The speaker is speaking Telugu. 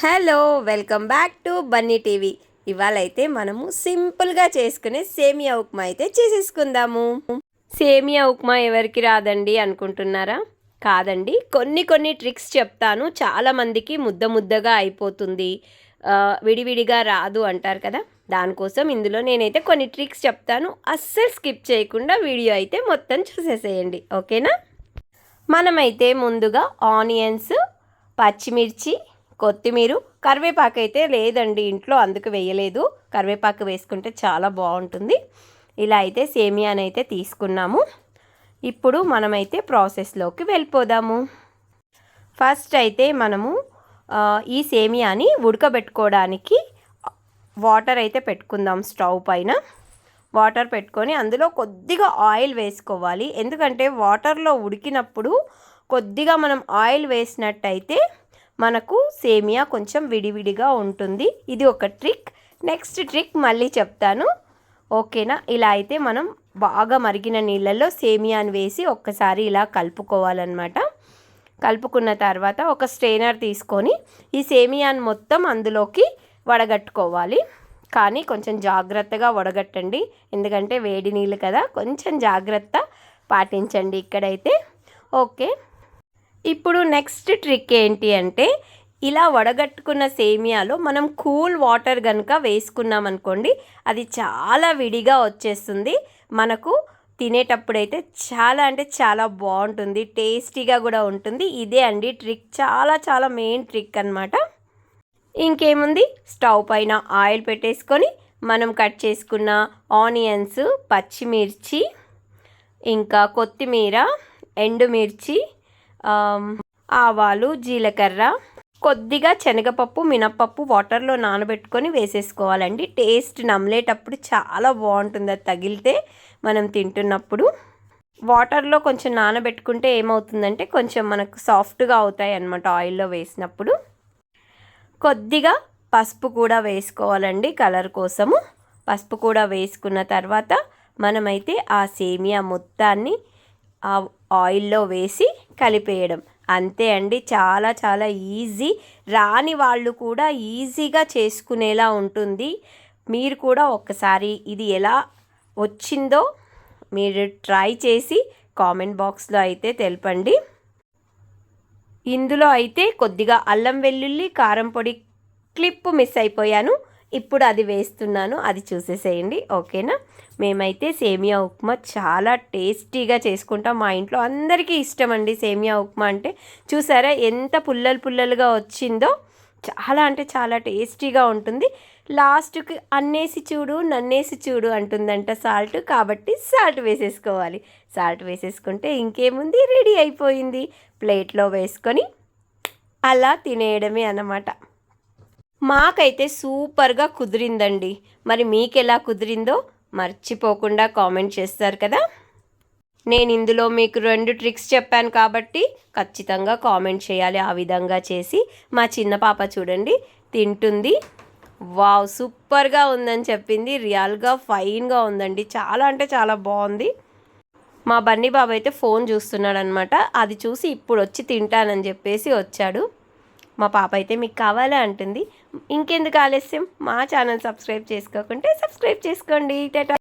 Hello, welcome back to Bunny TV. ఇవాళ అయితే మనము సింపుల్గా చేసుకునే సేమియా ఉప్మా అయితే చేసేసుకుందాము. సేమియా ఉప్మా ఎవరికి రాదండి అనుకుంటున్నారా? కాదండి, కొన్ని ట్రిక్స్ చెప్తాను. చాలామందికి ముద్దగా అయిపోతుంది, విడివిడిగా రాదు అంటారు కదా. దానికోసం ఇందులో నేనైతే కొన్ని ట్రిక్స్ చెప్తాను. అస్సలు స్కిప్ చేయకుండా వీడియో అయితే మొత్తం చూసేసేయండి, ఓకేనా? మనమైతే ముందుగా ఆనియన్స్, పచ్చిమిర్చి, కొత్తిమీర, కరివేపాకు అయితే లేదండి ఇంట్లో, అందుకు వేయలేదు. కరివేపాకు వేసుకుంటే చాలా బాగుంటుంది. ఇలా అయితే సేమియాని అయితే తీసుకున్నాము. ఇప్పుడు మనమైతే ప్రాసెస్లోకి వెళ్ళిపోదాము. ఫస్ట్ అయితే మనము ఈ సేమియాని ఉడకబెట్టుకోవడానికి వాటర్ అయితే పెట్టుకుందాం. స్టవ్ పైన వాటర్ పెట్టుకొని అందులో కొద్దిగా ఆయిల్ వేసుకోవాలి. ఎందుకంటే వాటర్లో ఉడికినప్పుడు కొద్దిగా మనం ఆయిల్ వేసినట్టయితే మనకు సేమియా కొంచెం విడివిడిగా ఉంటుంది. ఇది ఒక ట్రిక్. నెక్స్ట్ ట్రిక్ మళ్ళీ చెప్తాను, ఓకేనా? ఇలా అయితే మనం బాగా మరిగిన నీళ్ళల్లో సేమియాని వేసి ఒక్కసారి ఇలా కలుపుకోవాలన్నమాట. కలుపుకున్న తర్వాత ఒక స్ట్రెయినర్ తీసుకొని ఈ సేమియాని మొత్తం అందులోకి వడగట్టుకోవాలి. కానీ కొంచెం జాగ్రత్తగా వడగట్టండి, ఎందుకంటే వేడి నీళ్ళు కదా, కొంచెం జాగ్రత్త పాటించండి ఇక్కడైతే. ఓకే, ఇప్పుడు నెక్స్ట్ ట్రిక్ ఏంటి అంటే, ఇలా వడగట్టుకున్న సేమియాలో మనం కూల్ వాటర్ కనుక వేసుకున్నాం అనుకోండి, అది చాలా విడిగా వచ్చేస్తుంది. మనకు తినేటప్పుడైతే చాలా అంటే చాలా బాగుంటుంది, టేస్టీగా కూడా ఉంటుంది. ఇదే అండి ట్రిక్, చాలా మెయిన్ ట్రిక్ అన్నమాట. ఇంకేముంది, స్టవ్ పైన ఆయిల్ పెట్టేసుకొని మనం కట్ చేసుకున్న ఆనియన్స్, పచ్చిమిర్చి, ఇంకా కొత్తిమీర, ఎండుమిర్చి, ఆవాలు, జీలకర్ర, కొద్దిగా శనగపప్పు, మినప్పప్పు వాటర్లో నానబెట్టుకొని వేసేసుకోవాలండి. టేస్ట్ నమ్మలేటప్పుడు చాలా బాగుంటుంది, అది తగిలితే మనం తింటున్నప్పుడు. వాటర్లో కొంచెం నానబెట్టుకుంటే ఏమవుతుందంటే కొంచెం మనకు సాఫ్ట్గా అవుతాయి అన్నమాట ఆయిల్లో వేసినప్పుడు. కొద్దిగా పసుపు కూడా వేసుకోవాలండి కలర్ కోసము. పసుపు కూడా వేసుకున్న తర్వాత మనమైతే ఆ సేమియా మొత్తాన్ని ఆ ఆయిల్లో వేసి కలిపేయడం. అంతే అండి, చాలా ఈజీ. రాని వాళ్ళు కూడా ఈజీగా చేసుకునేలా ఉంటుంది. మీరు కూడా ఒక్కసారి ఇది ఎలా వచ్చిందో మీరు ట్రై చేసి కామెంట్ బాక్స్లో అయితే తెలపండి. ఇందులో అయితే కొద్దిగా అల్లం వెల్లుల్లి కారం పొడి క్లిప్ మిస్ అయిపోయాను, ఇప్పుడు అది వేస్తున్నాను, అది చూసేసేయండి, ఓకేనా? మేమైతే సేమియా ఉప్మా చాలా టేస్టీగా చేసుకుంటాం. మా ఇంట్లో అందరికీ ఇష్టం అండి సేమియా ఉప్మా అంటే. చూసారా ఎంత పుల్లలుగా వచ్చిందో, చాలా అంటే చాలా టేస్టీగా ఉంటుంది. లాస్ట్కి అన్నేసి చూడు నన్నేసి చూడు అంటుందంట సాల్ట్, కాబట్టి సాల్ట్ వేసేసుకోవాలి. సాల్ట్ వేసేసుకుంటే ఇంకేముంది, రెడీ అయిపోయింది. ప్లేట్లో వేసుకొని అలా తినేయడమే అన్నమాట. మాకైతే సూపర్గా కుదిరిందండి. మరి మీకు ఎలా కుదిరిందో మర్చిపోకుండా కామెంట్ చేస్తారు కదా. నేను ఇందులో మీకు 2 ట్రిక్స్ చెప్పాను కాబట్టి ఖచ్చితంగా కామెంట్ చేయాలి. ఆ విధంగా చేసి మా చిన్న పాప చూడండి తింటుంది. వావ్, సూపర్గా ఉందని చెప్పింది. రియల్గా ఫైన్గా ఉందండి, చాలా అంటే చాలా బాగుంది. మా బన్నీ బాబు అయితే ఫోన్ చూస్తున్నాడు అనమాట. అది చూసి ఇప్పుడు వచ్చి తింటానని చెప్పేసి వచ్చాడు. మా పాప అయితే మీకు కావాలా అంటుంది. ఇంకెందుకు ఆలస్యం, మా ఛానల్ సబ్స్క్రైబ్ చేసుకోకుంటే సబ్స్క్రైబ్ చేసుకోండి.